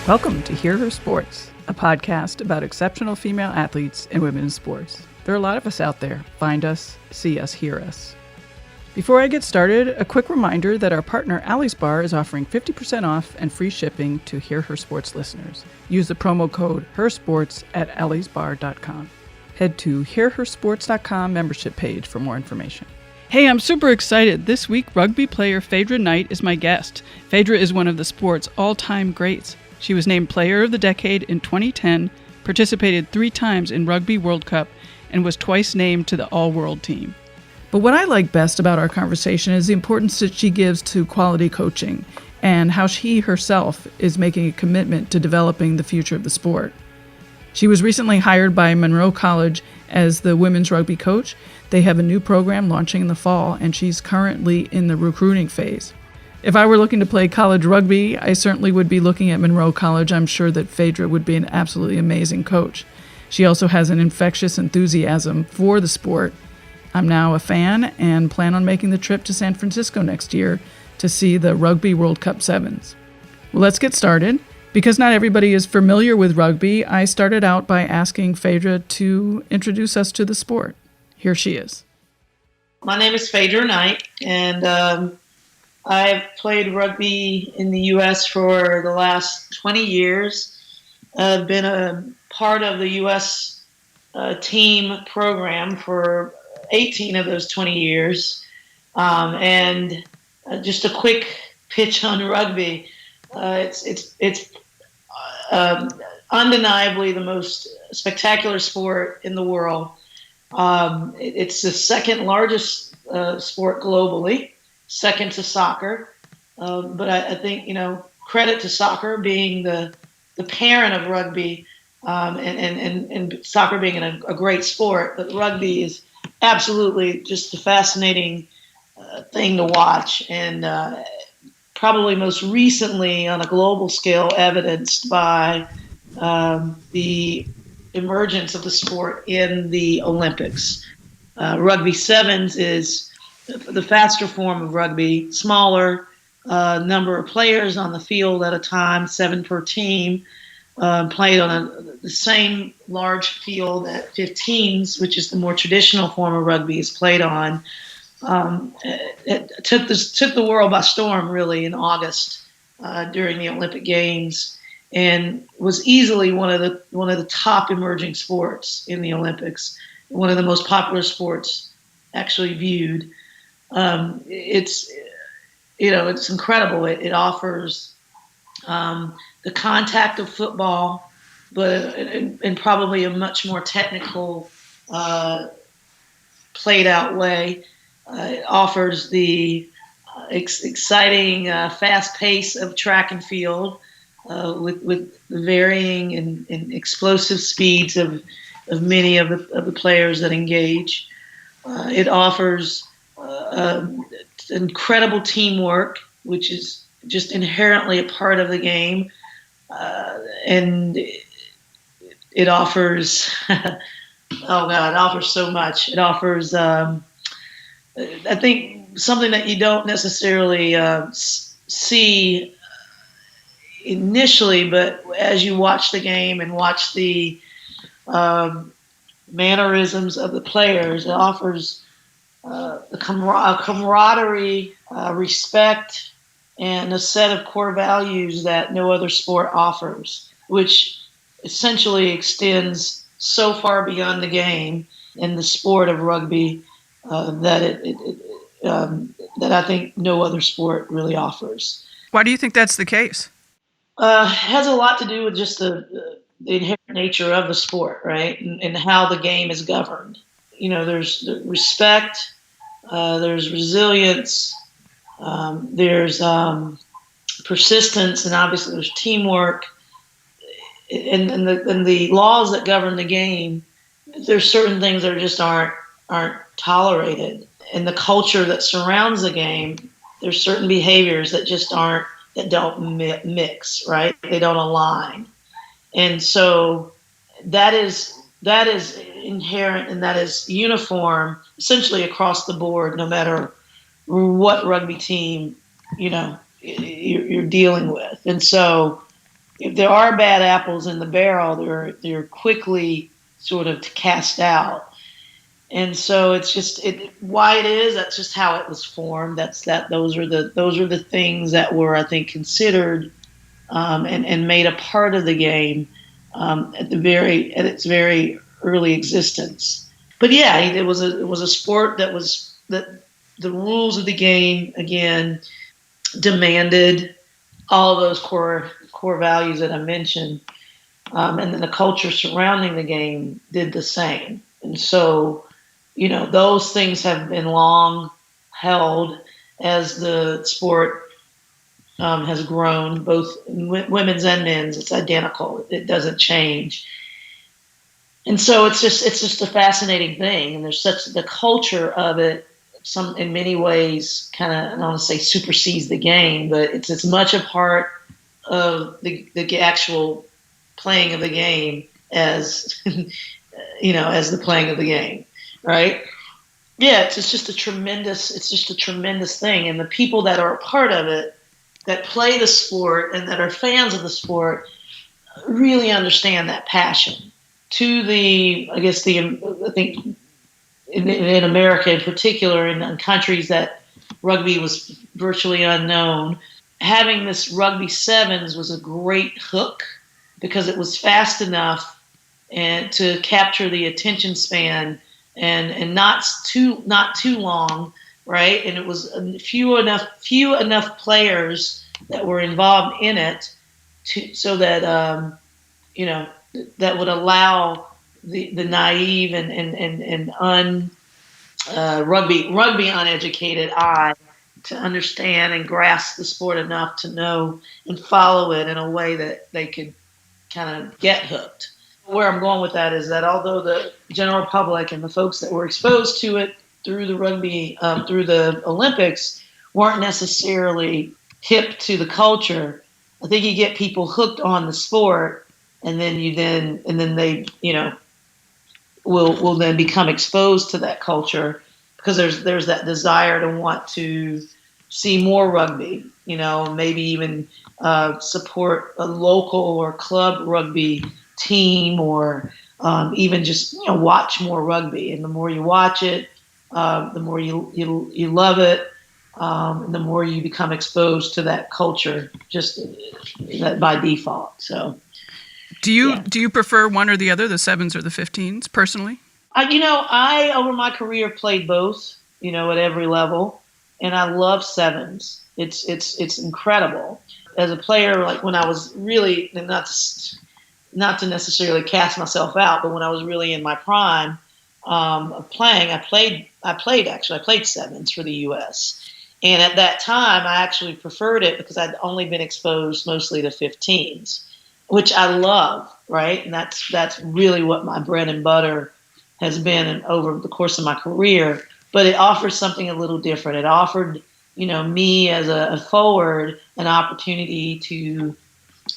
Welcome to Hear Her Sports, a podcast about exceptional female athletes in women's sports. There are a lot of us out there. Find us, see us, hear us. Before I get started, a quick reminder that our partner Allie's Bar is offering 50% off and free shipping to Hear Her Sports listeners. Use the promo code HERSPORTS at alliesbar.com. Head to hearhersports.com membership page for more information. Hey, I'm super excited. This week, rugby player Phaidra Knight is my guest. Phaidra is one of the sport's all-time greats. She was named Player of the Decade in 2010, participated 3 times in Rugby World Cup, and was twice named to the All-World team. But what I like best about our conversation is the importance that she gives to quality coaching and how she herself is making a commitment to developing the future of the sport. She was recently hired by Monroe College as the women's rugby coach. They have a new program launching in the fall, and she's currently in the recruiting phase. If I were looking to play college rugby, I certainly would be looking at Monroe College. I'm sure that Phaidra would be an absolutely amazing coach. She also has an infectious enthusiasm for the sport. I'm now a fan and plan on making the trip to San Francisco next year to see the Rugby World Cup Sevens. Well, let's get started. Because not everybody is familiar with rugby, I started out by asking Phaidra to introduce us to the sport. Here she is. My name is Phaidra Knight, and I've played rugby in the U.S. for the last 20 years. I've been a part of the U.S. Team program for 18 of those 20 years. And just a quick pitch on rugby. It's undeniably the most spectacular sport in the world. It's the second largest sport globally, second to soccer. But I think, credit to soccer being the parent of rugby, and soccer being a great sport. But rugby is absolutely just a fascinating thing to watch, and probably most recently on a global scale evidenced by the emergence of the sport in the Olympics. Rugby sevens is the faster form of rugby, smaller number of players on the field at a time, 7 per team, played on the same large field that 15s, which is the more traditional form of rugby, is played on. It took the world by storm, really, in August during the Olympic Games, and was easily one of the top emerging sports in the Olympics. One of the most popular sports actually viewed. It's incredible. It offers the contact of football, but in probably a much more technical, played out way. It offers the exciting, fast pace of track and field with varying and explosive speeds of many of the players that engage. It offers incredible teamwork, which is just inherently a part of the game, and it offers it offers so much. It offers I think something that you don't necessarily see initially, but as you watch the game and watch the mannerisms of the players, it offers a camaraderie, respect, and a set of core values that no other sport offers, which essentially extends so far beyond the game and the sport of rugby that I think no other sport really offers. Why do you think that's the case? It has a lot to do with just the inherent nature of the sport, right? And how the game is governed. There's respect, there's resilience, there's persistence, and obviously there's teamwork. And the laws that govern the game, there's certain things that just aren't tolerated. And the culture that surrounds the game, there's certain behaviors that don't mix, right? They don't align. And so that is inherent, and that is uniform essentially across the board, no matter what rugby team, you're dealing with. And so, if there are bad apples in the barrel, they're quickly sort of cast out. And so it's just why it is. That's just how it was formed. Those are the things that were, I think, considered and made a part of the game at its very early existence. But yeah, it was a sport that the rules of the game again demanded all of those core values that I mentioned, and then the culture surrounding the game did the same. And so, those things have been long held as the sport has grown, both in women's and men's. It's identical; it doesn't change. And so it's just a fascinating thing, and there's such the culture of it. Some in many ways, kind of I don't want to say supersedes the game, but it's as much a part of the actual playing of the game as as the playing of the game, right? Yeah, it's just a tremendous thing, and the people that are a part of it, that play the sport and that are fans of the sport, really understand that passion. To the, I guess I think in America in particular, in countries that rugby was virtually unknown, having this rugby sevens was a great hook because it was fast enough and to capture the attention span and not too long, right? And it was few enough players that were involved in it so that that would allow the naive and rugby uneducated eye to understand and grasp the sport enough to know and follow it in a way that they could kind of get hooked. Where I'm going with that is that although the general public and the folks that were exposed to it through the rugby, through the Olympics, weren't necessarily hip to the culture, I think you get people hooked on the sport, and then they will then become exposed to that culture because there's that desire to want to see more rugby, maybe even support a local or club rugby team, or even just watch more rugby. And the more you watch it, the more you love it, and the more you become exposed to that culture just by default. So. Do you prefer one or the other, the sevens or the 15s, personally? I over my career played both, at every level, and I love sevens. It's incredible. As a player, like when I was really not to necessarily cast myself out, but when I was really in my prime of playing, I played sevens for the U.S. And at that time, I actually preferred it because I'd only been exposed mostly to 15s, which I love, right? And that's really what my bread and butter has been over the course of my career. But it offers something a little different. It offered, me as a forward an opportunity to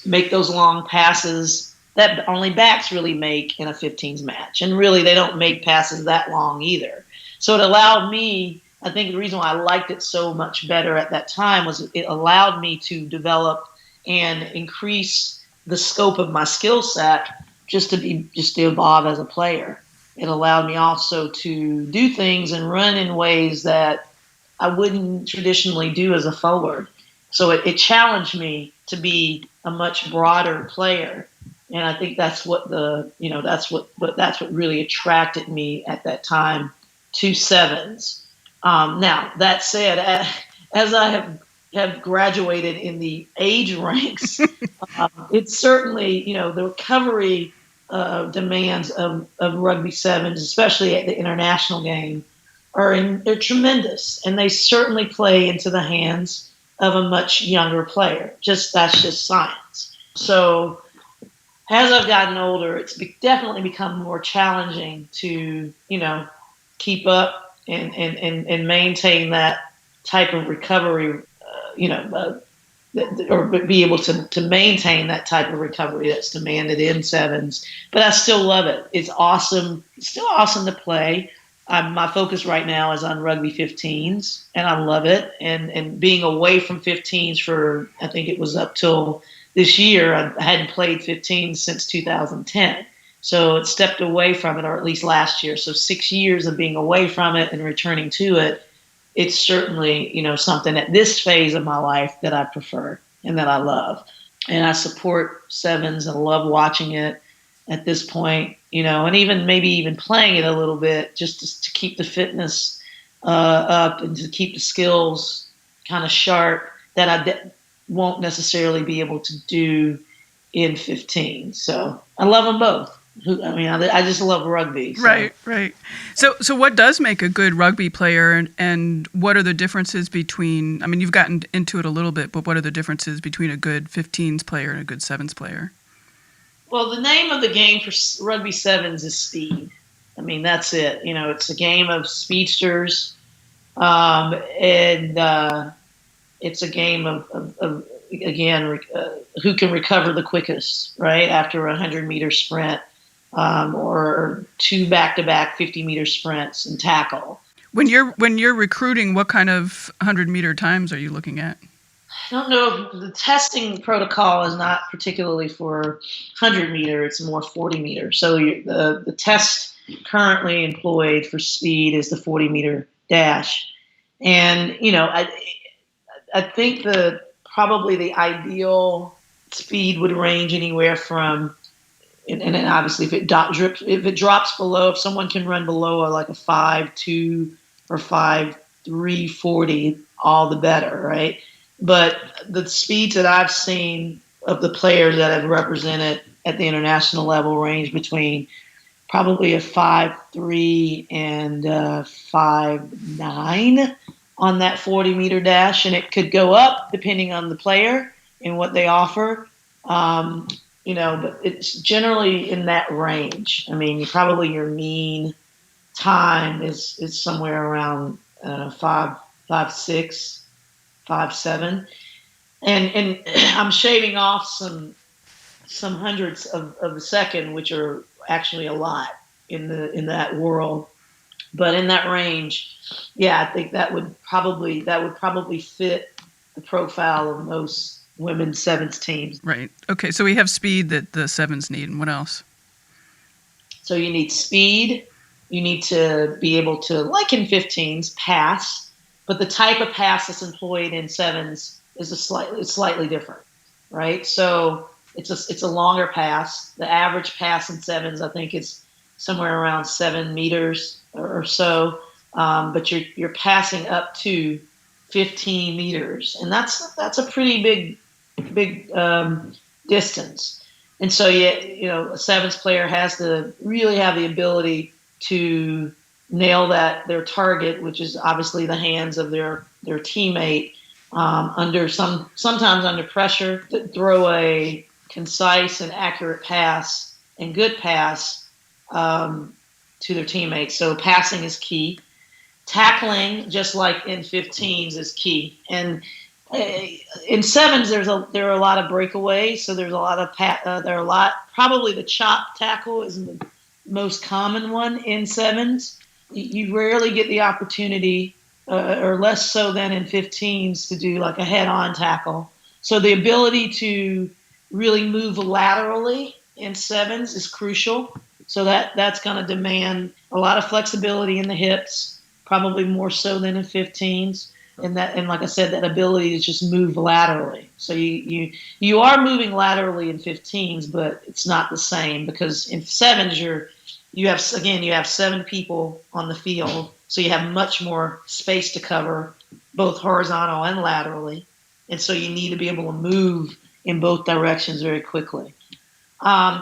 make those long passes that only backs really make in a 15s match. And really, they don't make passes that long either. So it allowed me, I think the reason why I liked it so much better at that time was it allowed me to develop and increase the scope of my skill set just to evolve as a player. It allowed me also to do things and run in ways that I wouldn't traditionally do as a forward. So it challenged me to be a much broader player, and I think that's what that's what really attracted me at that time to sevens. Now that said, as I have graduated in the age ranks, it's certainly the recovery demands of rugby sevens, especially at the international game, they're tremendous, and they certainly play into the hands of a much younger player. That's just science. So as I've gotten older, it's definitely become more challenging to keep up and maintain that type of recovery. Or be able to maintain that type of recovery that's demanded in sevens. But I still love it. It's awesome. It's still awesome to play. My focus right now is on rugby 15s, and I love it. And being away from 15s for, I think it was up till this year I hadn't played 15 since 2010. So it stepped away from it, or at least last year. So 6 years of being away from it and returning to it, it's certainly, something at this phase of my life that I prefer and that I love. And I support sevens and love watching it at this point, and even maybe even playing it a little bit just to keep the fitness up and to keep the skills kind of sharp that I won't necessarily be able to do in 15. So I love them both. I just love rugby. So. Right. So what does make a good rugby player, and what are the differences between? I mean, you've gotten into it a little bit, but what are the differences between a good 15s player and a good sevens player? Well, the name of the game for rugby sevens is speed. I mean, that's it. It's a game of speedsters, and it's a game of again, who can recover the quickest, right, after a 100-meter sprint. Or 2 back-to-back 50-meter sprints and tackle. When you're recruiting, what kind of 100-meter times are you looking at? I don't know. The testing protocol is not particularly for 100-meter. It's more 40-meter. So the test currently employed for speed is the 40-meter dash. And, I think probably the ideal speed would range anywhere from, and then obviously if it drops below, if someone can run below like a 5.2 or 5.3 40, all the better, right? But the speeds that I've seen of the players that have represented at the international level range between probably a 5.3 and 5.9 on that 40-meter dash, and it could go up depending on the player and what they offer. But it's generally in that range. I mean, probably your mean time is somewhere around 5.6, 5.7, and I'm shaving off some hundredths of a second, which are actually a lot in that world. But in that range, yeah, I think that would probably fit the profile of most women's sevens teams. Right. Okay, so we have speed that the sevens need, and what else? So you need speed. You need to be able to, like in 15s, pass. But the type of pass that's employed in sevens is slightly different, right? So it's a longer pass. The average pass in sevens, I think, is somewhere around 7 meters or so. But you're passing up to 15 meters, and that's a pretty big distance. And so, a sevens player has to really have the ability to nail their target, which is obviously the hands of their teammate, sometimes under pressure, to throw a concise and accurate pass and good pass to their teammates. So passing is key. Tackling, just like in 15s, is key. And in sevens, there are a lot of breakaways, so there's a lot of probably the chop tackle is the most common one in sevens. You rarely get the opportunity, or less so than in 15s, to do like a head-on tackle. So the ability to really move laterally in sevens is crucial. So that's going to demand a lot of flexibility in the hips, probably more so than in 15s. And like I said, that ability to just move laterally. So you are moving laterally in 15s, but it's not the same, because in sevens you have 7 people on the field, so you have much more space to cover, both horizontal and laterally, and so you need to be able to move in both directions very quickly.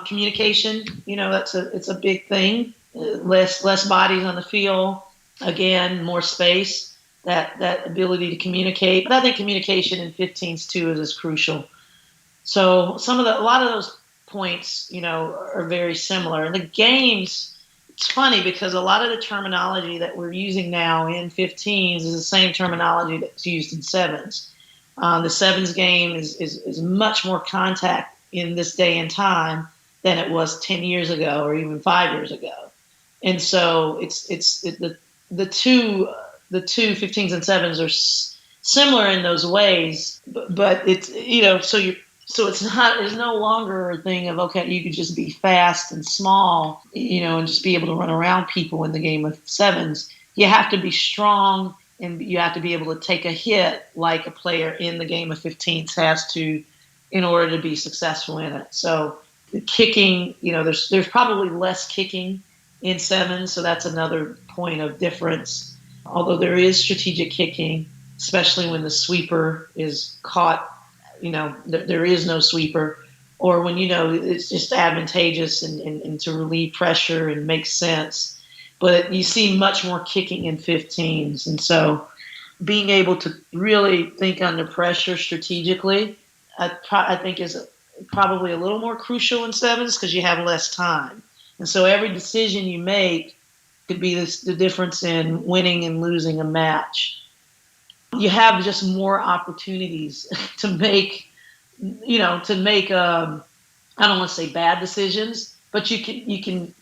Communication, it's a big thing. Less bodies on the field, again, more space. That ability to communicate. But I think communication in 15s too is crucial. So a lot of those points, are very similar. And the games, it's funny because a lot of the terminology that we're using now in 15s is the same terminology that's used in sevens. The sevens game is much more contact in this day and time than it was 10 years ago or even 5 years ago. And so the two 15s and sevens are similar in those ways, but it's, so So it's no longer a thing of, okay, you could just be fast and small, and just be able to run around people in the game of sevens. You have to be strong and you have to be able to take a hit like a player in the game of 15s has to in order to be successful in it. So the kicking, there's probably less kicking in sevens, so that's another point of difference. Although there is strategic kicking, especially when the sweeper is caught, there is no sweeper, or when it's just advantageous and to relieve pressure and make sense. But you see much more kicking in 15s, and so being able to really think under pressure strategically, I think is probably a little more crucial in sevens because you have less time, and so every decision you make could be the difference in winning and losing a match. You have just more opportunities to make, I don't want to say bad decisions, but you can,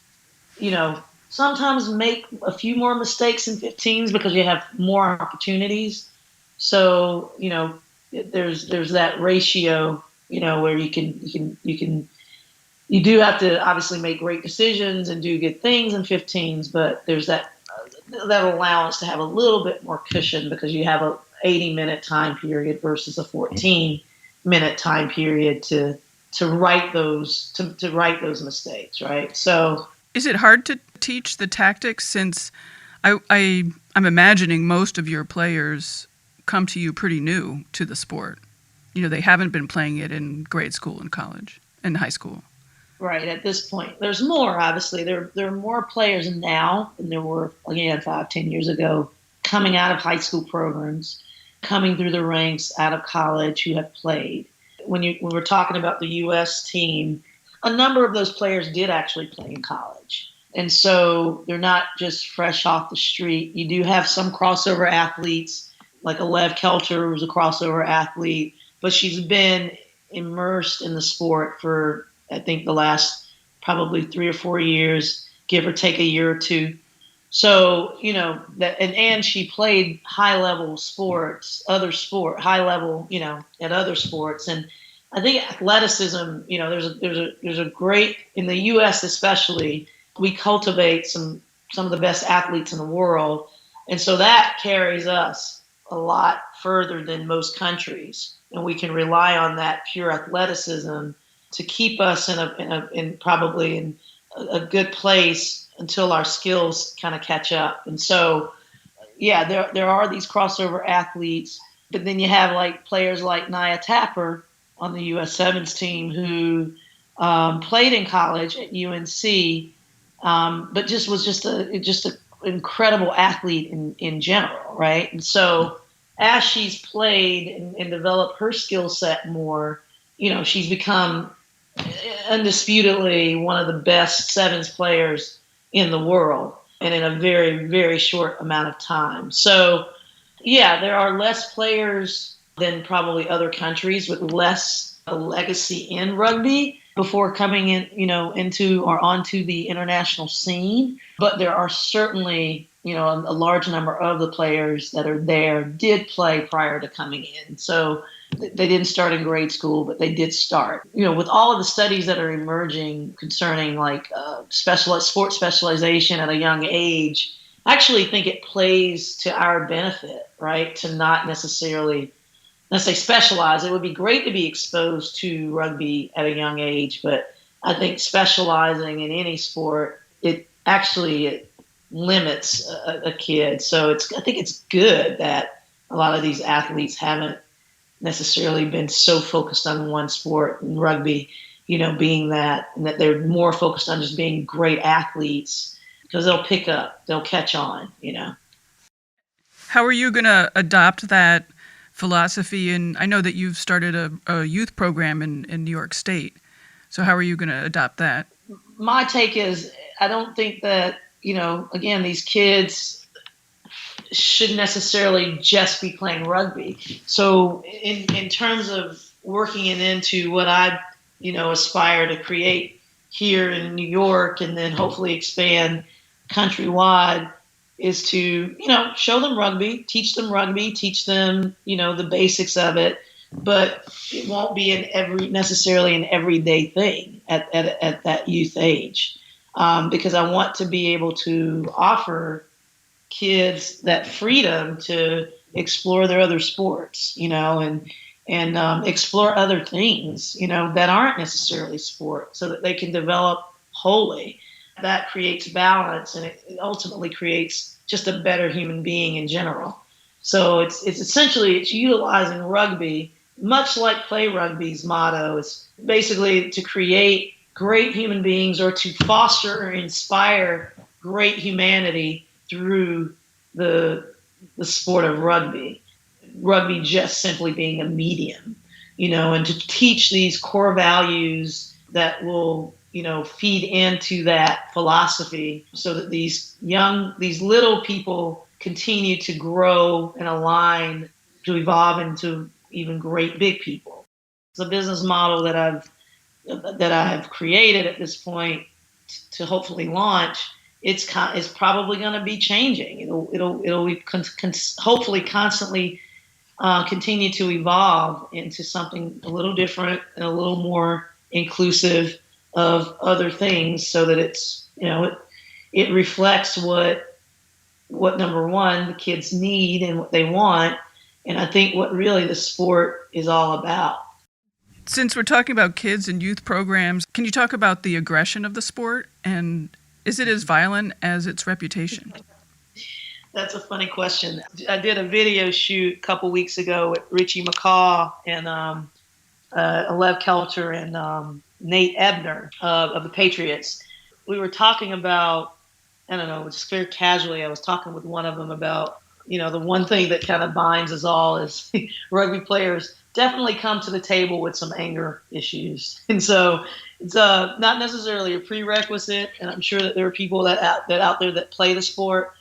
sometimes make a few more mistakes in 15s because you have more opportunities. So, there's that ratio, where you do have to obviously make great decisions and do good things in 15s, but there's that allowance to have a little bit more cushion because you have a 80-minute time period versus a 14-minute time period to right those mistakes, right? So Is it hard to teach the tactics since I'm imagining most of your players come to you pretty new to the sport? They haven't been playing it in grade school and college and high school. right at this point, there's more. Obviously, there are more players now than there were again 5-10 years ago, coming out of high school programs, coming through the ranks out of college who have played. When we're talking about the U.S. team, a number of those players did actually play in college. And so they're not just fresh off the street. You do have some crossover athletes, like a Lev Kelter, who's a crossover athlete, but she's been immersed in the sport for, I think, the last probably 3 or 4 years, give or take a year or two. So, and she played high level sports, high level, at other sports. And I think athleticism, there's a great, in the U.S. especially, we cultivate some of the best athletes in the world. And so that carries us a lot further than most countries. And we can rely on that pure athleticism to keep us in probably in a good place until our skills kind of catch up. And so, yeah, there are these crossover athletes, but then you have like players like Nia Tapper on the U.S. Sevens team who played in college at UNC, but was just an incredible athlete in general, right? And so as she's played and developed her skill set more, she's become undisputedly one of the best sevens players in the world and in a very, very short amount of time. So, yeah, there are less players than probably other countries with less a legacy in rugby before coming in, into or onto the international scene. But there are certainly, a large number of the players that are there did play prior to coming in. So they didn't start in grade school, but they did start. With all of the studies that are emerging concerning like sports specialization at a young age, I actually think it plays to our benefit, right? To not necessarily, let's say, specialize. It would be great to be exposed to rugby at a young age, but I think specializing in any sport, it limits a kid. So I think it's good that a lot of these athletes haven't necessarily been so focused on one sport, and rugby, being that, and that they're more focused on just being great athletes because they'll catch on. How are you going to adopt that philosophy? And I know that you've started a youth program in New York State. So how are you going to adopt that? My take is I don't think that, again, these kids should necessarily just be playing rugby. So in terms of working it into what I, aspire to create here in New York and then hopefully expand countrywide is to, show them rugby, teach them, the basics of it but it won't be necessarily an everyday thing at that youth age, because I want to be able to offer kids that freedom to explore their other sports, and explore other things, that aren't necessarily sport, so that they can develop wholly. That creates balance, and it ultimately creates just a better human being in general. So it's essentially it's utilizing rugby, much like Play Rugby's motto is basically to create great human beings or to foster or inspire great humanity through the the sport of rugby. Rugby just simply being a medium, and to teach these core values that will, feed into that philosophy so that these little people continue to grow and align to evolve into even great big people. It's a business model that I have created at this point to hopefully launch. It's probably going to be changing. It'll be hopefully constantly continue to evolve into something a little different and a little more inclusive of other things, so that it reflects what number one the kids need and what they want, and I think what really the sport is all about. Since we're talking about kids and youth programs, can you talk about the aggression of the sport, and is it as violent as its reputation? That's a funny question. I did a video shoot a couple weeks ago with Richie McCaw and Lev Kelter and Nate Ebner of the Patriots. We were talking about, I don't know, just very casually, I was talking with one of them about, the one thing that kind of binds us all is rugby players definitely come to the table with some anger issues. And so it's not necessarily a prerequisite, and I'm sure that there are people that out there that play the sport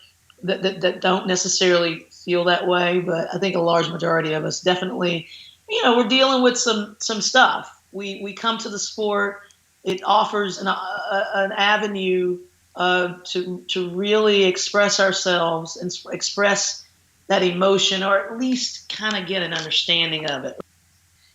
that don't necessarily feel that way, but I think a large majority of us definitely, we're dealing with some stuff. We come to the sport. It offers an avenue to really express ourselves and express that emotion, or at least kind of get an understanding of it.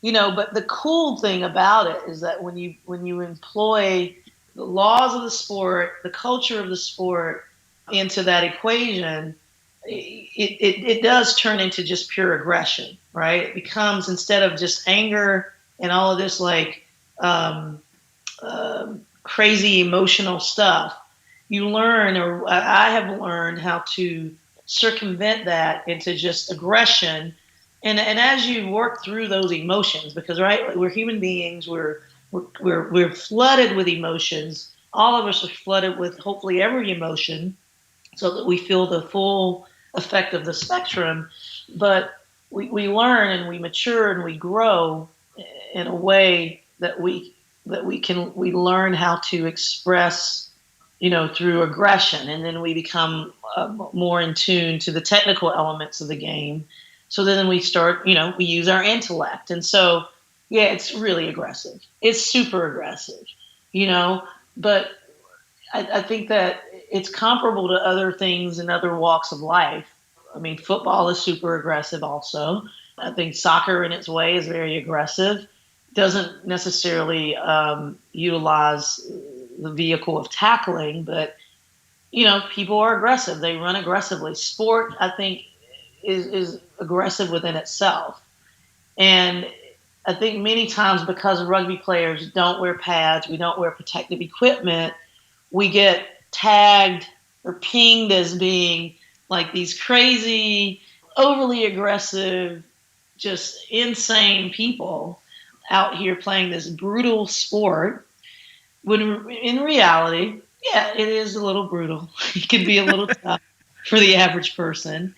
But the cool thing about it is that when you employ the laws of the sport, the culture of the sport into that equation, it does turn into just pure aggression, right? It becomes, instead of just anger and all of this crazy emotional stuff, you learn, or I have learned how to circumvent that into just aggression. And as you work through those emotions, because right, we're human beings, we're flooded with emotions. All of us are flooded with hopefully every emotion, so that we feel the full effect of the spectrum. But we learn and we mature and we grow in a way that we learn how to express, through aggression, and then we become more in tune to the technical elements of the game. So then we start, we use our intellect, and so yeah, it's really aggressive. It's super aggressive, but I think that it's comparable to other things in other walks of life. I mean, football is super aggressive also. I think soccer in its way is very aggressive. Doesn't necessarily utilize the vehicle of tackling, but, people are aggressive. They run aggressively. Sport, I think, is aggressive within itself. And I think many times, because rugby players don't wear pads, we don't wear protective equipment, we get tagged or pinged as being like these crazy, overly aggressive, just insane people out here playing this brutal sport. When in reality, yeah, it is a little brutal. It can be a little tough for the average person.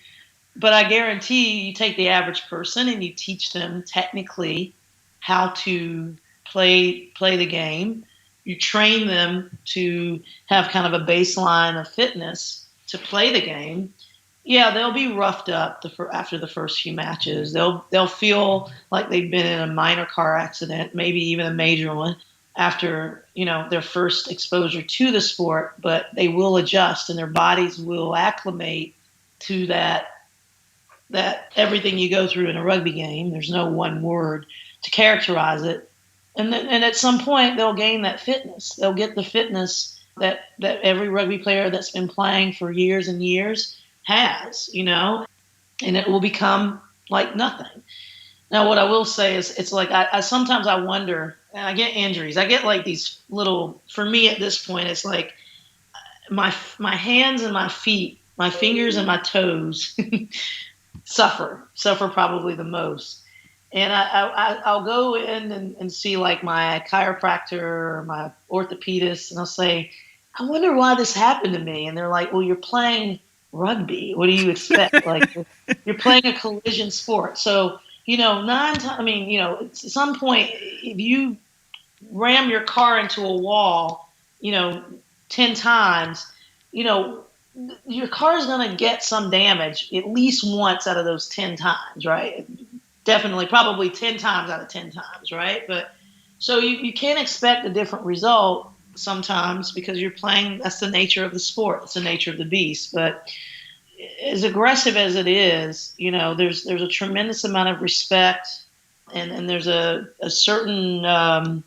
But I guarantee you take the average person and you teach them technically how to play the game. You train them to have kind of a baseline of fitness to play the game. Yeah, they'll be roughed up after the first few matches. They'll feel like they've been in a minor car accident, maybe even a major one, after their first exposure to the sport. But they will adjust, and their bodies will acclimate to that that everything you go through in a rugby game, there's no one word to characterize it. And at some point, they'll gain that fitness. They'll get the fitness that every rugby player that's been playing for years and years has, and it will become like nothing. Now, what I will say is, it's like I sometimes I wonder, and I get injuries. I get like these little. For me, at this point, it's like my hands and my feet, my fingers and my toes suffer probably the most. And I'll go in and see like my chiropractor or my orthopedist, and I'll say, I wonder why this happened to me. And they're like, well, you're playing rugby. What do you expect? Like, you're playing a collision sport. So, at some point, if you ram your car into a wall, 10 times, your car is going to get some damage at least once out of those 10 times, right? Definitely, probably 10 times out of 10 times, right? But so you can't expect a different result sometimes because you're playing. That's the nature of the sport. It's the nature of the beast. But as aggressive as it is, there's a tremendous amount of respect, and there's a certain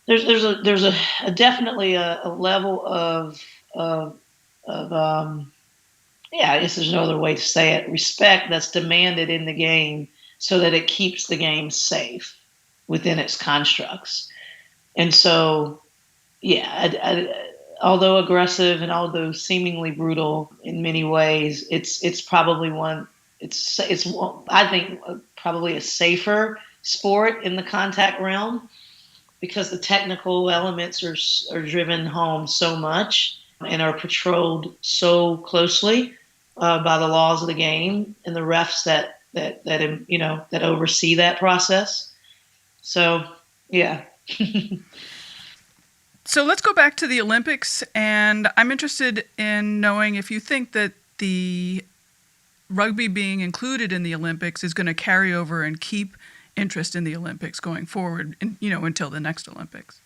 there's a definitely a level of I guess there's no other way to say it, respect that's demanded in the game so that it keeps the game safe within its constructs. And so, although aggressive and although seemingly brutal in many ways, it's probably I think probably a safer sport in the contact realm because the technical elements are driven home so much and are patrolled so closely by the laws of the game and the refs that oversee that process. So, yeah. So let's go back to the Olympics, and I'm interested in knowing if you think that the rugby being included in the Olympics is going to carry over and keep interest in the Olympics going forward, until the next Olympics.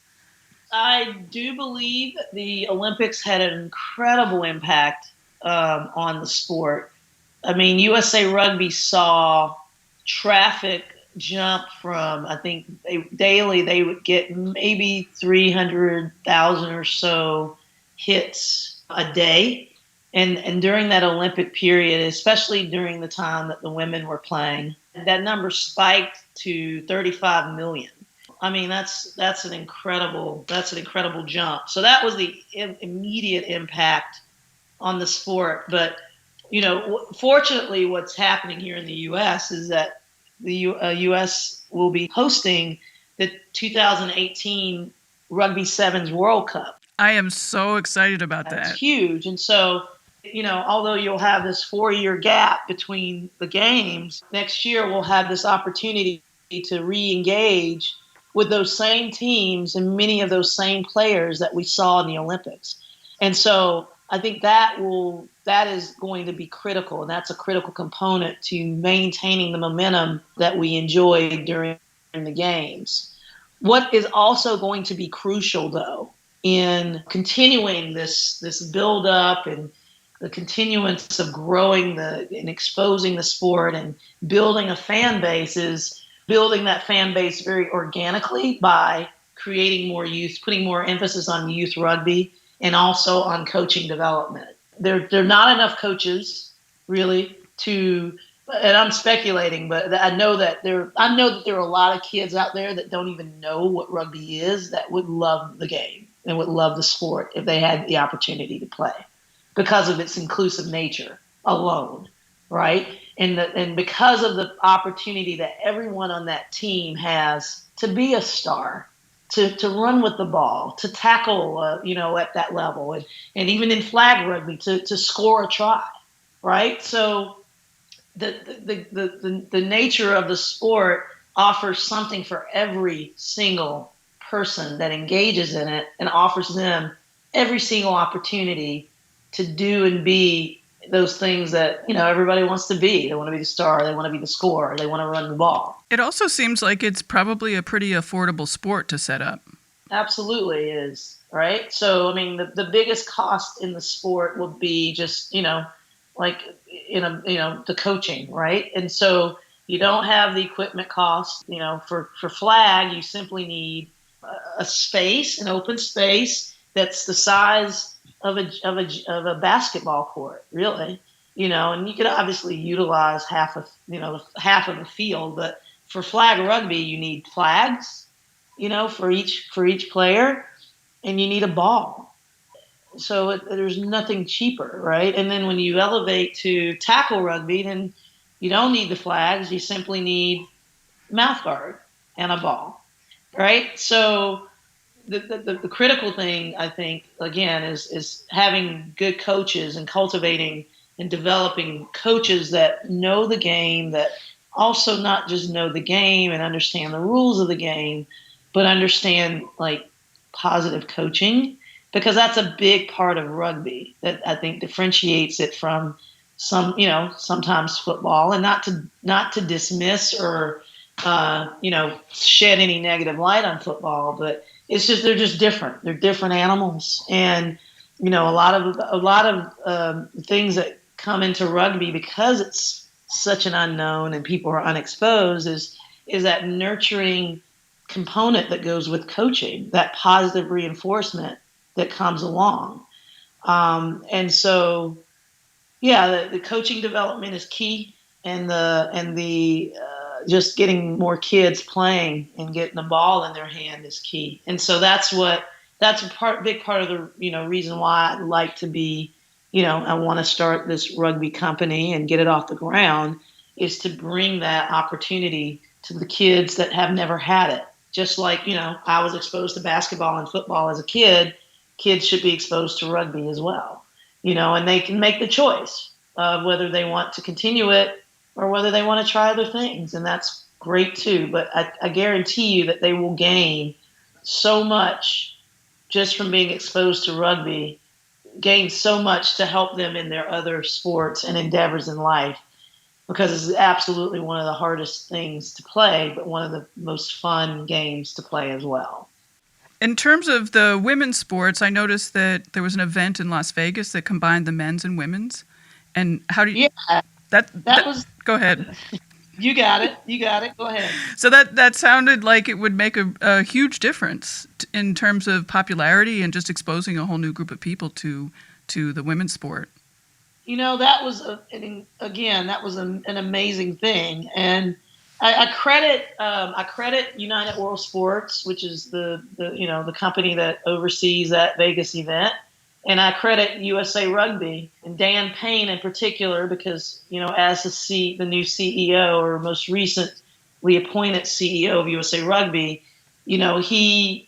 I do believe the Olympics had an incredible impact on the sport. I mean, USA Rugby saw traffic jump from, I think daily they would get maybe 300,000 or so hits a day. And during that Olympic period, especially during the time that the women were playing, that number spiked to 35 million. I mean, that's an incredible jump. So that was the immediate impact on the sport. But fortunately, what's happening here in the U.S. is that the U.S. will be hosting the 2018 Rugby Sevens World Cup. I am so excited about that. It's huge. And so, although you'll have this 4-year gap between the games, next year we'll have this opportunity to re-engage with those same teams and many of those same players that we saw in the Olympics. And so I think that is going to be critical, and that's a critical component to maintaining the momentum that we enjoyed during the games. What is also going to be crucial, though, in continuing this build-up and the continuance of growing and exposing the sport and building a fan base is building that fan base very organically by creating more youth, putting more emphasis on youth rugby and also on coaching development. There are not enough coaches really and I'm speculating, but I know that there are a lot of kids out there that don't even know what rugby is that would love the game and would love the sport if they had the opportunity to play because of its inclusive nature alone, right? And because of the opportunity that everyone on that team has to be a star, to run with the ball, to tackle, at that level, and even in flag rugby to score a try, right? So the nature of the sport offers something for every single person that engages in it and offers them every single opportunity to do and be those things that, everybody wants to be. They want to be the star. They want to be the scorer. They want to run the ball. It also seems like it's probably a pretty affordable sport to set up. Absolutely is, right? So, I mean, the biggest cost in the sport will be just, like the coaching, right? And so you don't have the equipment costs. For flag, you simply need a space, an open space that's the size of a basketball court, really. And you could obviously utilize half of the field, but for flag rugby, you need flags, for each player, and you need a ball. So there's nothing cheaper, right? And then when you elevate to tackle rugby, then you don't need the flags. You simply need mouth guard and a ball, right? So the critical thing, I think, again, is having good coaches and cultivating and developing coaches that know the game, that also not just know the game and understand the rules of the game, but understand like positive coaching, because that's a big part of rugby that I think differentiates it from sometimes football, and not to dismiss or shed any negative light on football, but it's just they're just different. They're different animals, and a lot of things that come into rugby because it's such an unknown and people are unexposed is that nurturing component that goes with coaching, that positive reinforcement that comes along. And so, yeah, the coaching development is key, and the just getting more kids playing and getting the ball in their hand is key. And so that's a big part of the reason why I'd like to be, I want to start this rugby company and get it off the ground, is to bring that opportunity to the kids that have never had it. Just like I was exposed to basketball and football as a kid, kids should be exposed to rugby as well. And they can make the choice of whether they want to continue it or whether they want to try other things, and that's great too. But I guarantee you that they will gain so much just from being exposed to rugby, gain so much to help them in their other sports and endeavors in life, because it's absolutely one of the hardest things to play, but one of the most fun games to play as well. In terms of the women's sports, I noticed that there was an event in Las Vegas that combined the men's and women's. And how do you... Yeah, that was... Go ahead. You got it. Go ahead. So that sounded like it would make a huge difference in terms of popularity and just exposing a whole new group of people to the women's sport. That was an amazing thing, and I credit United World Sports, which is the company that oversees that Vegas event. And I credit USA Rugby and Dan Payne in particular, because, as the new CEO, or most recently appointed CEO of USA Rugby, he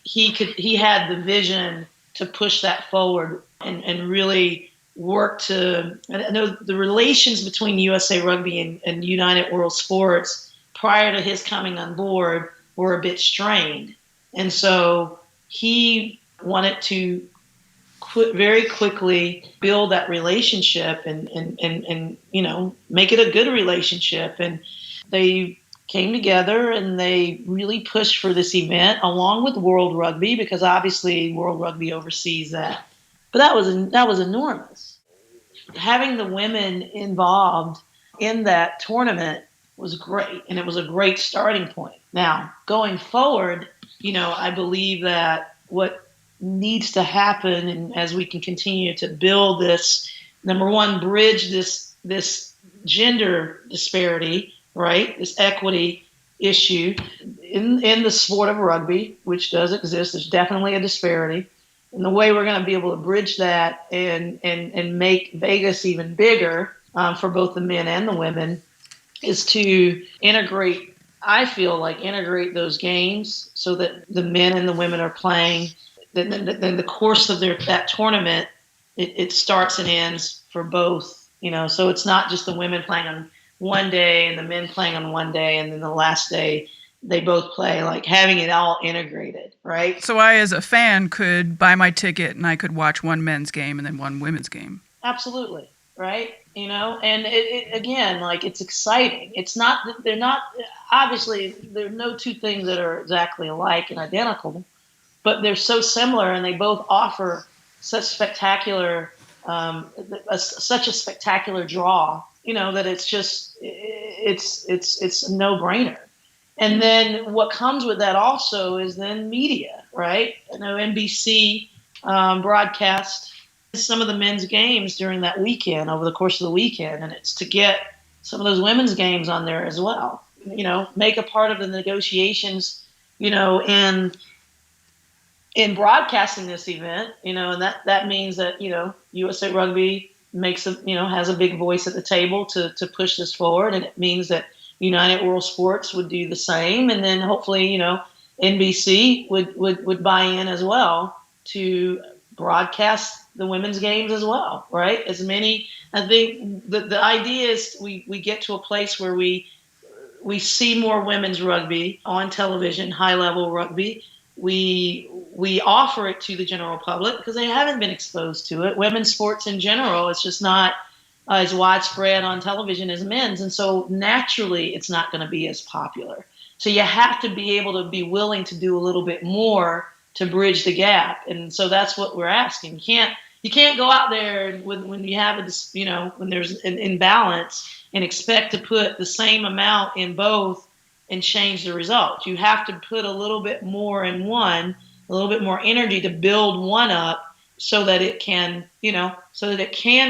had the vision to push that forward and really work to. I know the relations between USA Rugby and United World Sports prior to his coming on board were a bit strained, and so he wanted to very quickly build that relationship and make it a good relationship. And they came together and they really pushed for this event along with World Rugby, because obviously World Rugby oversees that. But that was enormous. Having the women involved in that tournament was great, and it was a great starting point. Now, going forward, I believe that what needs to happen, and as we can continue to build this, number one, bridge this gender disparity, right? This equity issue in the sport of rugby, which does exist. There's definitely a disparity. And the way we're going to be able to bridge that and make Vegas even bigger for both the men and the women is to integrate those games so that the men and the women are playing. Then the course of that tournament, it starts and ends for both, so it's not just the women playing on one day and the men playing on one day, and then the last day they both play, like having it all integrated, right? So I, as a fan, could buy my ticket and I could watch one men's game and then one women's game. Absolutely, right? And again, like, it's exciting. They're not, obviously, there are no two things that are exactly alike and identical, but they're so similar, and they both offer such spectacular such a spectacular draw, that it's a no-brainer. And then what comes with that also is then media, right? NBC broadcast some of the men's games during that weekend, over the course of the weekend, and it's to get some of those women's games on there as well. Make a part of the negotiations, in broadcasting this event, and that means that, USA Rugby has a big voice at the table to push this forward. And it means that United World Sports would do the same. And then hopefully, NBC would buy in as well to broadcast the women's games as well, right? I think the idea is we get to a place where we see more women's rugby on television, high level rugby. We offer it to the general public because they haven't been exposed to it. Women's sports in general, it's just not as widespread on television as men's. And so naturally, it's not going to be as popular. So you have to be able to be willing to do a little bit more to bridge the gap. And so that's what we're asking. You can't go out there when you have when there's an imbalance and expect to put the same amount in both and change the result. You have to put a little bit more in one, a little bit more energy to build one up so that it can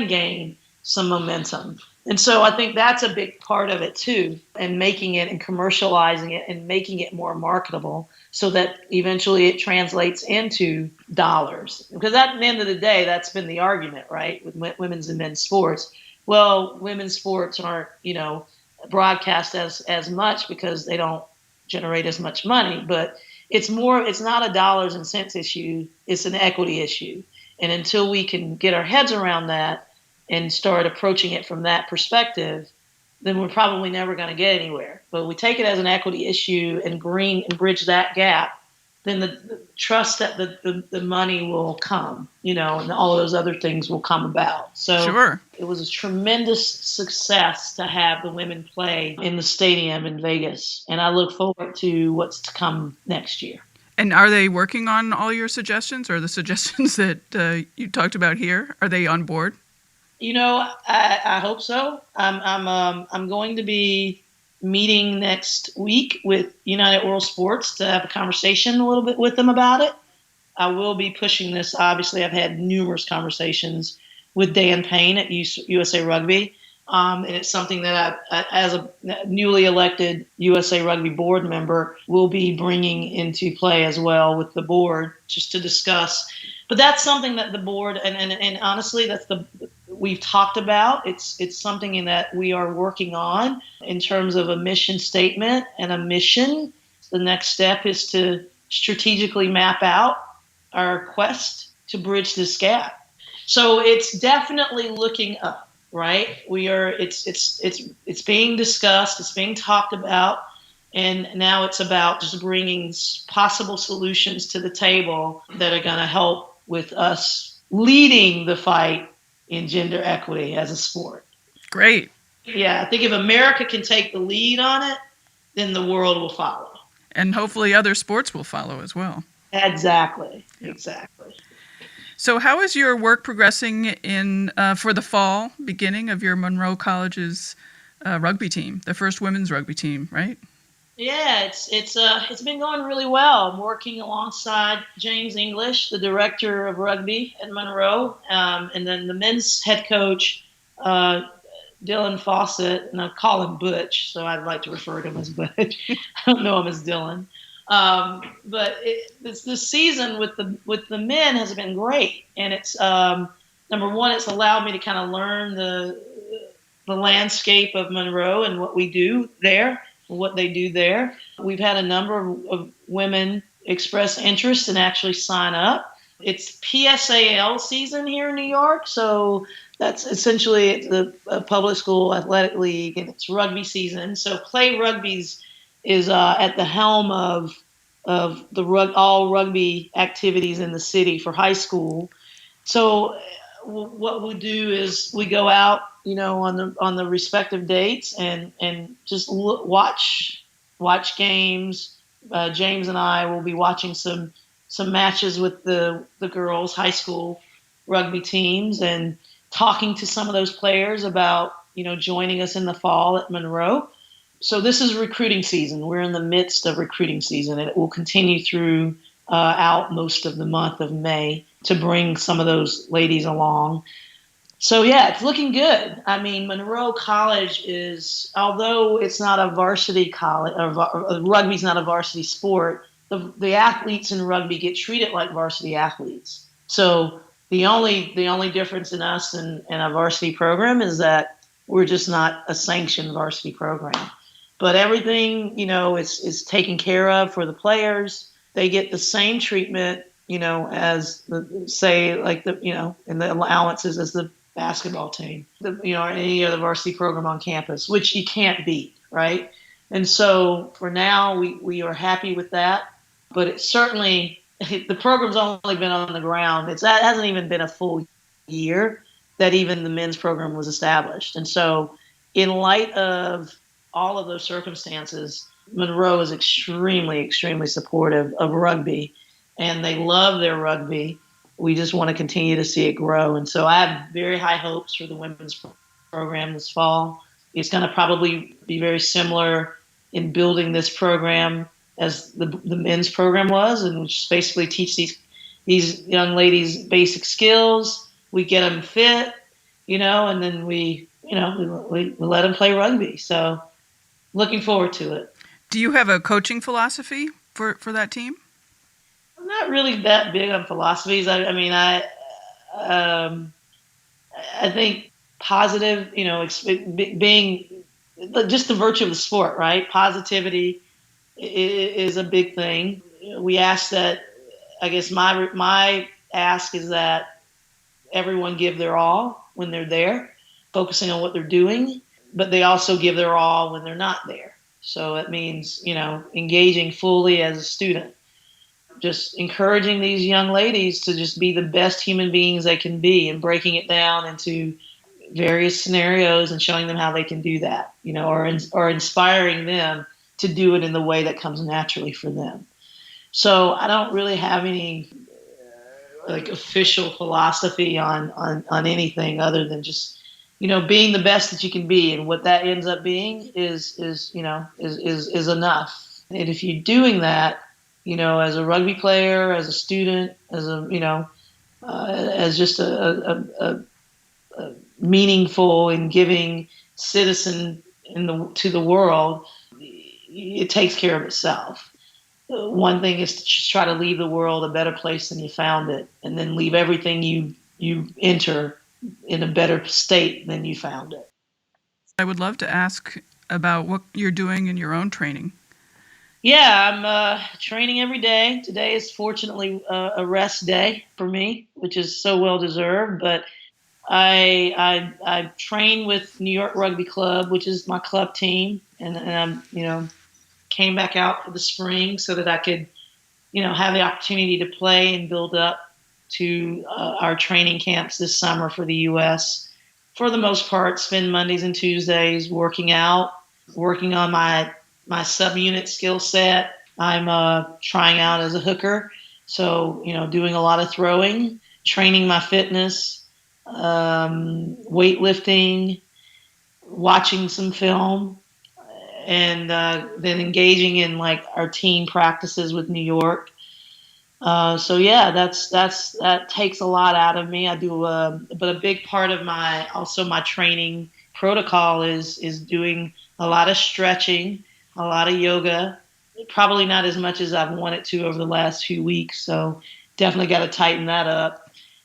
gain some momentum. And so I think that's a big part of it too, and making it and commercializing it and making it more marketable so that eventually it translates into dollars. Because at the end of the day, that's been the argument, right, with women's and men's sports. Well, women's sports aren't, broadcast as much because they don't generate as much money, but it's not a dollars and cents issue, it's an equity issue. And until we can get our heads around that and start approaching it from that perspective, then we're probably never going to get anywhere. But we take it as an equity issue and bridge that gap, then the trust that the money will come, and all of those other things will come about. So sure. It was a tremendous success to have the women play in the stadium in Vegas. And I look forward to what's to come next year. And are they working on all your suggestions, or the suggestions that you talked about here? Are they on board? I hope so. I'm going to be meeting next week with United World Sports to have a conversation a little bit with them about it. I will be pushing this. Obviously, I've had numerous conversations with Dan Payne at USA Rugby. And it's something that I, as a newly elected USA Rugby board member, will be bringing into play as well with the board just to discuss. But that's something that the board, and honestly, we've talked about. It's something that we are working on in terms of a mission statement and a mission. The next step is to strategically map out our quest to bridge this gap. So it's definitely looking up, right? It's being discussed, it's being talked about, and now it's about just bringing possible solutions to the table that are going to help with us leading the fight in gender equity as a sport. Great. Yeah, I think if America can take the lead on it, then the world will follow. And hopefully other sports will follow as well. Exactly. Yep. Exactly. So how is your work progressing for the fall beginning of your Monroe College's rugby team, the first women's rugby team, right? Yeah, it's been going really well. I'm working alongside James English, the director of rugby at Monroe, and then the men's head coach, Dylan Fawcett, and I call him Butch, so I'd like to refer to him as Butch. I don't know him as Dylan. But this season with the men has been great, and it's number one, it's allowed me to kind of learn the landscape of Monroe and what we do there. What they do there. We've had a number of women express interest and actually sign up. It's PSAL season here in New York, so that's essentially the public school athletic league, and it's rugby season. So Play Rugbys is at the helm of all rugby activities in the city for high school. So what we do is we go out, on the respective dates and just watch games. James and I will be watching some matches with the girls, high school rugby teams and talking to some of those players about, joining us in the fall at Monroe. So this is recruiting season. We're in the midst of recruiting season, and it will continue through out most of the month of May to bring some of those ladies along. So yeah, it's looking good. I mean, Monroe College although it's not a varsity college, or rugby's not a varsity sport, the athletes in rugby get treated like varsity athletes. So the only difference in us and a varsity program is that we're just not a sanctioned varsity program. But everything, is taken care of for the players. They get the same treatment, as in the allowances as the basketball team, or any other varsity program on campus, which you can't beat, right? And so for now, we are happy with that. But it certainly, the program's only been on the ground. It hasn't even been a full year that even the men's program was established. And so in light of all of those circumstances, Monroe is extremely, extremely supportive of rugby, and they love their rugby. We just want to continue to see it grow. And so I have very high hopes for the women's program this fall. It's going to probably be very similar in building this program as the men's program was, and we just basically teach these young ladies basic skills. We get them fit, and then we let them play rugby. So looking forward to it. Do you have a coaching philosophy for that team? I'm not really that big on philosophies. I think positive, being just the virtue of the sport, right? Positivity is a big thing. We ask that, I guess my ask is that everyone give their all when they're there, focusing on what they're doing, but they also give their all when they're not there. So it means, engaging fully as a student, just encouraging these young ladies to just be the best human beings they can be and breaking it down into various scenarios and showing them how they can do that, or inspiring them to do it in the way that comes naturally for them. So I don't really have any official philosophy on anything other than just, being the best that you can be, and what that ends up being is enough. And if you're doing that, as a rugby player, as a student, as just a meaningful and giving citizen to the world, it takes care of itself. One thing is to just try to leave the world a better place than you found it, and then leave everything you enter in a better state than you found it. I would love to ask about what you're doing in your own training. Yeah, I'm training every day. Today is fortunately a rest day for me, which is so well deserved. But I train with New York Rugby Club, which is my club team, and I'm came back out for the spring so that I could have the opportunity to play and build up to our training camps this summer for the U.S. For the most part, spend Mondays and Tuesdays working out, working on my subunit skill set. I'm trying out as a hooker, so doing a lot of throwing, training my fitness, weightlifting, watching some film, and then engaging in our team practices with New York. So yeah, that takes a lot out of me. I do, but a big part of my training protocol is doing a lot of stretching, a lot of yoga. Probably not as much as I've wanted to over the last few weeks. So definitely got to tighten that up.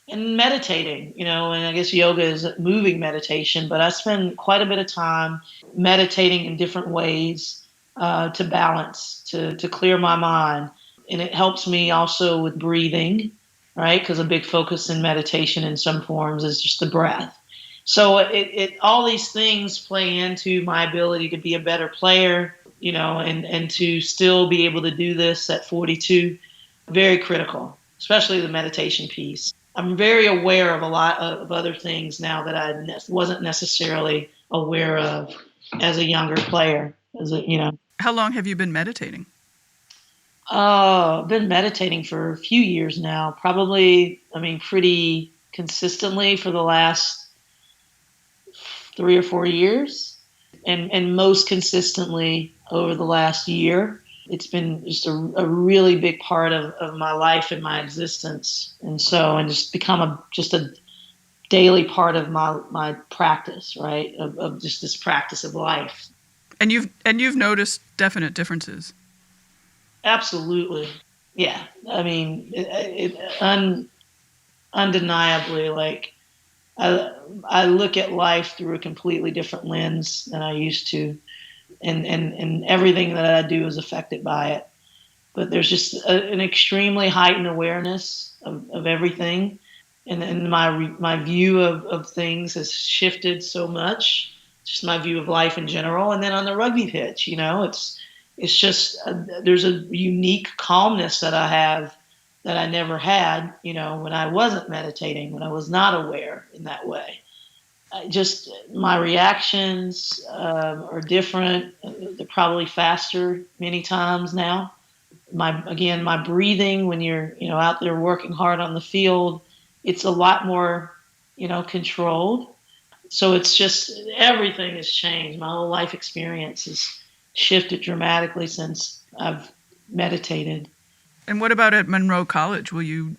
And meditating, and I guess yoga is moving meditation, but I spend quite a bit of time meditating in different ways to balance, to clear my mind. And it helps me also with breathing, right? Because a big focus in meditation in some forms is just the breath. So it all these things play into my ability to be a better player, and to still be able to do this at 42, very critical, especially the meditation piece. I'm very aware of a lot of other things now that I wasn't necessarily aware of as a younger player. How long have you been meditating? I've been meditating for a few years now. Probably, pretty consistently for the last 3 or 4 years, and most consistently over the last year. It's been just a really big part of my life and my existence, and just become just a daily part of my practice, right? Of just this practice of life. And you've noticed definite differences. Absolutely, yeah. I mean, undeniably, like I look at life through a completely different lens than I used to, and everything that I do is affected by it. But there's just an extremely heightened awareness of everything, and my view of things has shifted so much. Just my view of life in general, and then on the rugby pitch, it's just there's a unique calmness that I have that I never had, when I wasn't meditating, when I was not aware in that way. Just my reactions are different. They're probably faster many times now. My breathing when you're out there working hard on the field, it's a lot more controlled. So it's just everything has changed. My whole life experience has shifted dramatically since I've meditated. And what about at Monroe College? Will you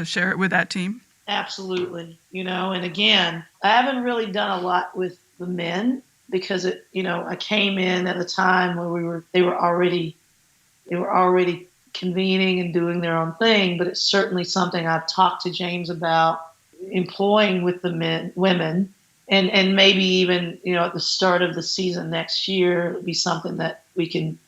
share it with that team? Absolutely. And again, I haven't really done a lot with the men because I came in at a time where they were already convening and doing their own thing, but it's certainly something I've talked to James about employing with the women, and maybe even at the start of the season next year, it'll be something that we can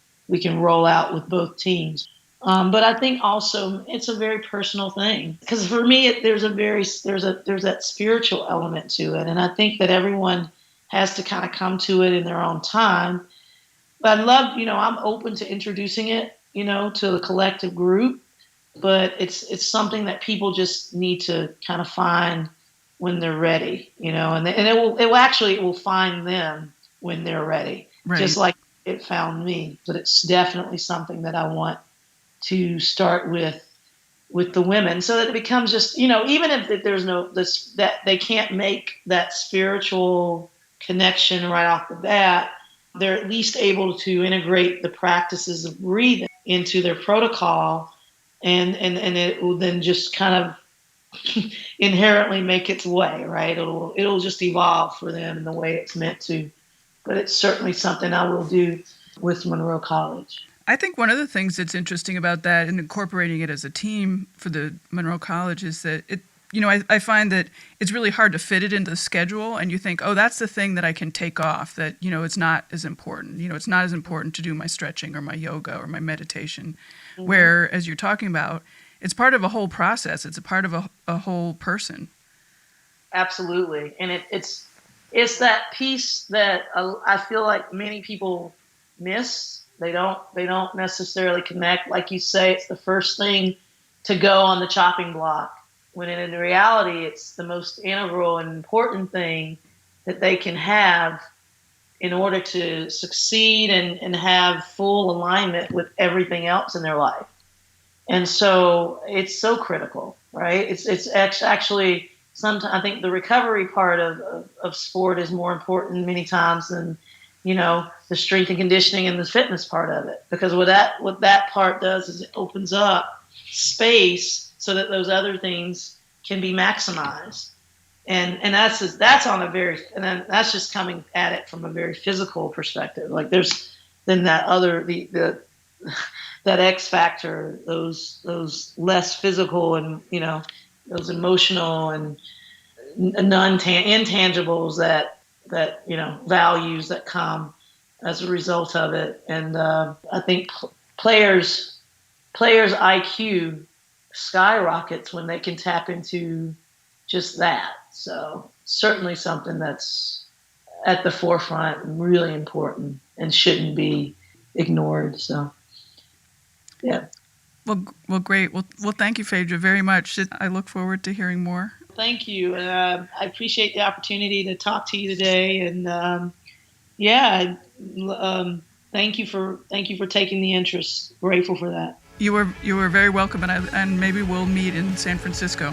roll out with both teams. But I think also it's a very personal thing because for me there's that spiritual element to it, and I think that everyone has to kind of come to it in their own time. But I'm open to introducing it, to the collective group, but it's something that people just need to kind of find when they're ready, and it will find them when they're ready, right. Just like it found me. But it's definitely something that I want to start with the women, so that it becomes just, even if there's that they can't make that spiritual connection right off the bat, they're at least able to integrate the practices of breathing into their protocol, and it will then just kind of inherently make its way, right? It'll just evolve for them in the way it's meant to. But it's certainly something I will do with Monroe College. I think one of the things that's interesting about that and incorporating it as a team for the Monroe College is that I find that it's really hard to fit it into the schedule, and you think, oh, that's the thing that I can take off, that, it's not as important. It's not as important to do my stretching or my yoga or my meditation, mm-hmm. Where, as you're talking about, it's part of a whole process. It's a part of a whole person. Absolutely. And it's that piece that I feel like many people miss. They don't necessarily connect. Like you say, it's the first thing to go on the chopping block, when in reality, it's the most integral and important thing that they can have in order to succeed and have full alignment with everything else in their life. And so it's so critical, right? It's actually sometimes I think the recovery part of sport is more important many times than the strength and conditioning and the fitness part of it, because what that part does is it opens up space so that those other things can be maximized, and that's on a very, and then that's just coming at it from a very physical perspective. Like there's then that other the that X factor, those less physical and those emotional and intangibles that values that come as a result of it. And I think players IQ skyrockets when they can tap into just that. So certainly something that's at the forefront and really important and shouldn't be ignored. So yeah. Well, great. Well, thank you, Phaidra, very much. I look forward to hearing more. Thank you. I appreciate the opportunity to talk to you today. And thank you for taking the interest. Grateful for that. You were very welcome, and maybe we'll meet in San Francisco.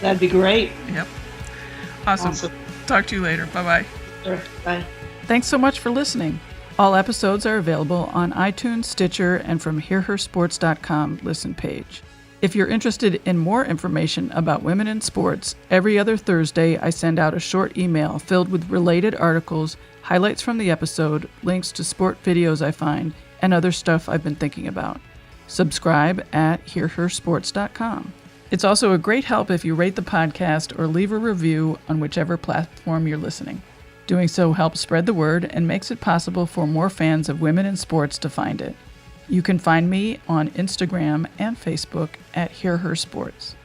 That'd be great. Yep. Awesome. Talk to you later. Bye-bye. Sure. Bye. Thanks so much for listening. All episodes are available on iTunes, Stitcher, and from hearhersports.com listen page. If you're interested in more information about women in sports, every other Thursday I send out a short email filled with related articles, highlights from the episode, links to sport videos I find, and other stuff I've been thinking about. Subscribe at hearhersports.com. It's also a great help if you rate the podcast or leave a review on whichever platform you're listening. Doing so helps spread the word and makes it possible for more fans of women in sports to find it. You can find me on Instagram and Facebook at Hear Her Sports.